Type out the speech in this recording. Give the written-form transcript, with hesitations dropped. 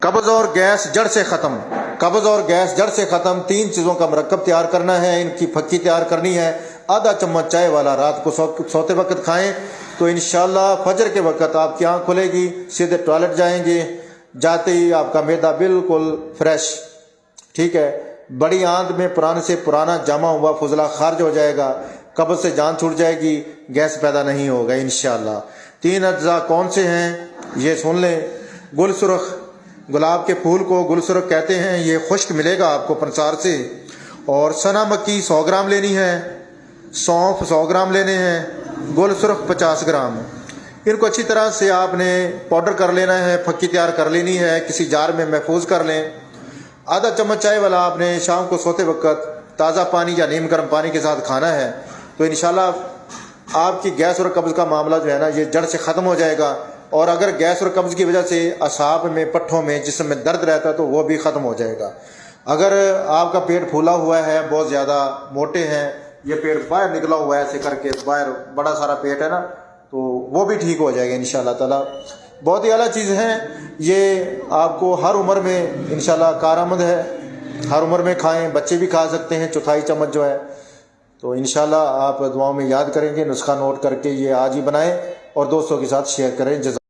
قبض اور گیس جڑ سے ختم، قبض اور گیس جڑ سے ختم، 3 چیزوں کا مرکب تیار کرنا ہے، ان کی پھکی تیار کرنی ہے۔ آدھا چمچ چائے والا رات کو سوتے وقت کھائیں تو انشاءاللہ فجر کے وقت آپ کی آنکھ کھلے گی، سیدھے ٹوائلٹ جائیں گے، جاتے ہی آپ کا معدہ بالکل فریش، ٹھیک ہے، بڑی آنت میں پرانے سے پرانا جمع ہوا فضلہ خارج ہو جائے گا، قبض سے جان چھوٹ جائے گی، گیس پیدا نہیں ہوگا انشاءاللہ۔ 3 اجزاء کون سے ہیں یہ سن لیں۔ گل سرخ، گلاب کے پھول کو گل سرخ کہتے ہیں، یہ خشک ملے گا آپ کو پنسار سے، اور سنا مکی 100 گرام لینی ہے، سونف 100 گرام لینے ہیں، گل سرخ 50 گرام۔ ان کو اچھی طرح سے آپ نے پاؤڈر کر لینا ہے، پھکی تیار کر لینی ہے، کسی جار میں محفوظ کر لیں۔ آدھا چمچ چائے والا آپ نے شام کو سوتے وقت تازہ پانی یا نیم گرم پانی کے ساتھ کھانا ہے، تو انشاءاللہ آپ کی گیس اور قبض کا معاملہ جو ہے نا یہ جڑ سے ختم ہو جائے گا، اور اگر گیس اور قبض کی وجہ سے اعصاب میں، پٹھوں میں، جسم میں درد رہتا ہے تو وہ بھی ختم ہو جائے گا۔ اگر آپ کا پیٹ پھولا ہوا ہے، بہت زیادہ موٹے ہیں، یہ پیٹ باہر نکلا ہوا ہے ایسے کر کے، باہر بڑا سارا پیٹ ہے نا، تو وہ بھی ٹھیک ہو جائے گا انشاءاللہ تعالیٰ۔ بہت ہی اعلیٰ چیز ہے یہ، آپ کو ہر عمر میں انشاءاللہ کارآمد ہے، ہر عمر میں کھائیں، بچے بھی کھا سکتے ہیں، 1/4 چمچ جو ہے، تو انشاءاللہ آپ دعاؤں میں یاد کریں گے، نسخہ نوٹ کر کے یہ آج ہی بنائیں اور دوستوں کے ساتھ شیئر کریں۔